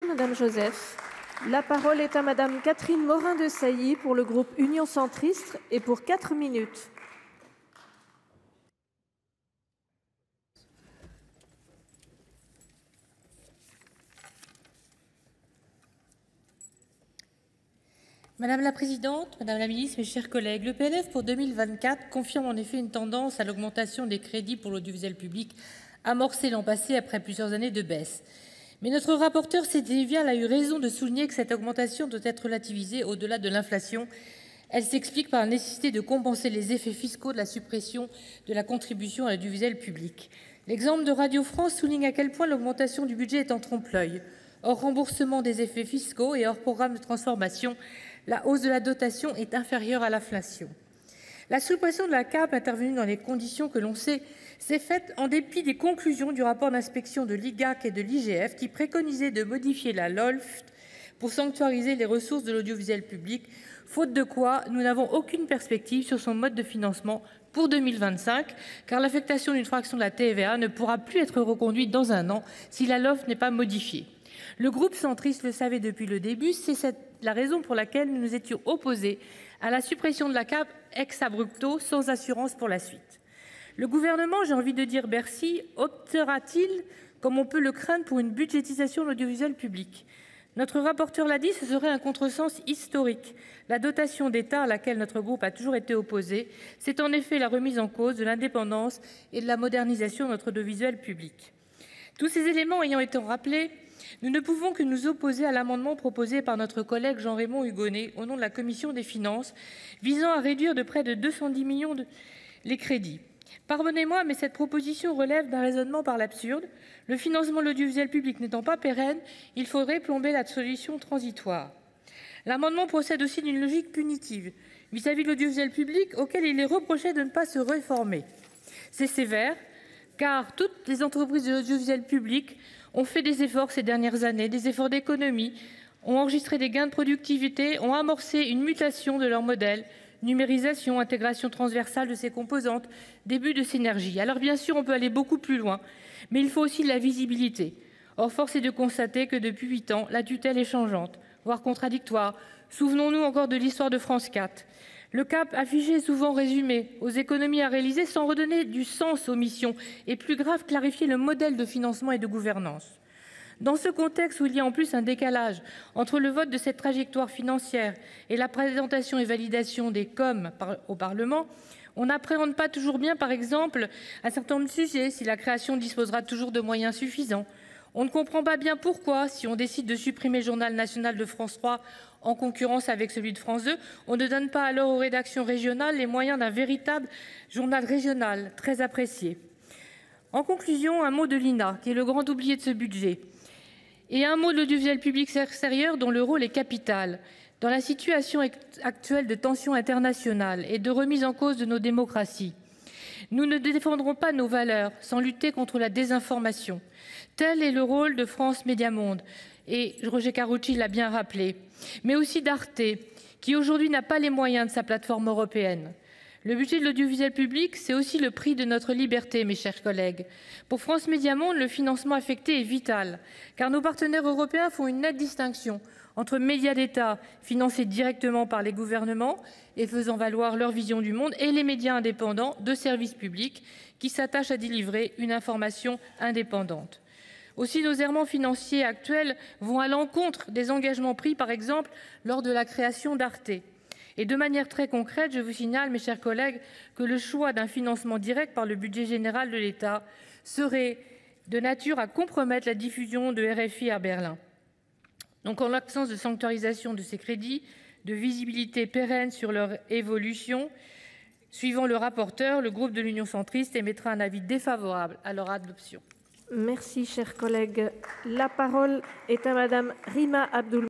Madame Joseph. La parole est à Madame Catherine Morin-Desailly pour le groupe Union centriste et pour 4 minutes. Madame la Présidente, Madame la Ministre, mes chers collègues, le PLF pour 2024 confirme en effet une tendance à l'augmentation des crédits pour l'audiovisuel public amorcée l'an passé après plusieurs années de baisse. Mais notre rapporteur Cédric Vial a eu raison de souligner que cette augmentation doit être relativisée au-delà de l'inflation. Elle s'explique par la nécessité de compenser les effets fiscaux de la suppression de la contribution à l'audiovisuel public. L'exemple de Radio France souligne à quel point l'augmentation du budget est en trompe-l'œil. Hors remboursement des effets fiscaux et hors programme de transformation, la hausse de la dotation est inférieure à l'inflation. La suppression de la CAP, intervenue dans les conditions que l'on sait, s'est faite en dépit des conclusions du rapport d'inspection de l'IGAC et de l'IGF qui préconisait de modifier la LOLF pour sanctuariser les ressources de l'audiovisuel public, faute de quoi nous n'avons aucune perspective sur son mode de financement pour 2025, car l'affectation d'une fraction de la TVA ne pourra plus être reconduite dans un an si la LOLF n'est pas modifiée. Le groupe centriste le savait depuis le début, c'est la raison pour laquelle nous nous étions opposés à la suppression de la CAP ex abrupto, sans assurance pour la suite. Le gouvernement, j'ai envie de dire Bercy, optera-t-il, comme on peut le craindre, pour une budgétisation de l'audiovisuel public ? Notre rapporteur l'a dit, ce serait un contresens historique. La dotation d'État à laquelle notre groupe a toujours été opposé, c'est en effet la remise en cause de l'indépendance et de la modernisation de notre audiovisuel public. Tous ces éléments ayant été rappelés, nous ne pouvons que nous opposer à l'amendement proposé par notre collègue Jean-Raymond Hugonet au nom de la Commission des finances, visant à réduire de près de 210 millions les crédits. Pardonnez-moi, mais cette proposition relève d'un raisonnement par l'absurde. Le financement de l'audiovisuel public n'étant pas pérenne, il faudrait plomber la solution transitoire. L'amendement procède aussi d'une logique punitive vis-à-vis de l'audiovisuel public auquel il est reproché de ne pas se réformer. C'est sévère, car toutes les entreprises de l'audiovisuel public ont fait des efforts ces dernières années, des efforts d'économie, ont enregistré des gains de productivité, ont amorcé une mutation de leur modèle, numérisation, intégration transversale de ses composantes, début de synergie. Alors bien sûr, on peut aller beaucoup plus loin, mais il faut aussi de la visibilité. Or, force est de constater que depuis 8 ans, la tutelle est changeante, voire contradictoire. Souvenons-nous encore de l'histoire de France 4. Le cap affiché est souvent résumé aux économies à réaliser sans redonner du sens aux missions et, plus grave, clarifier le modèle de financement et de gouvernance. Dans ce contexte où il y a en plus un décalage entre le vote de cette trajectoire financière et la présentation et validation des COM au Parlement, on n'appréhende pas toujours bien, par exemple, un certain nombre de sujets, si la création disposera toujours de moyens suffisants. On ne comprend pas bien pourquoi, si on décide de supprimer le journal national de France 3 en concurrence avec celui de France 2, on ne donne pas alors aux rédactions régionales les moyens d'un véritable journal régional, très apprécié. En conclusion, un mot de l'INA, qui est le grand oublié de ce budget, et un mot de l'audiovisuel public extérieur dont le rôle est capital. Dans la situation actuelle de tensions internationales et de remise en cause de nos démocraties, nous ne défendrons pas nos valeurs sans lutter contre la désinformation. Tel est le rôle de France Médias Monde, et Roger Carucci l'a bien rappelé, mais aussi d'Arte, qui aujourd'hui n'a pas les moyens de sa plateforme européenne. Le budget de l'audiovisuel public, c'est aussi le prix de notre liberté, mes chers collègues. Pour France Médias Monde, le financement affecté est vital, car nos partenaires européens font une nette distinction entre médias d'État financés directement par les gouvernements et faisant valoir leur vision du monde, et les médias indépendants de services publics qui s'attachent à délivrer une information indépendante. Aussi, nos errements financiers actuels vont à l'encontre des engagements pris, par exemple, lors de la création d'Arte. Et de manière très concrète, je vous signale, mes chers collègues, que le choix d'un financement direct par le budget général de l'État serait de nature à compromettre la diffusion de RFI à Berlin. Donc, en l'absence de sanctuarisation de ces crédits, de visibilité pérenne sur leur évolution, suivant le rapporteur, le groupe de l'Union centriste émettra un avis défavorable à leur adoption. Merci, chers collègues. La parole est à Madame Rima Abdul.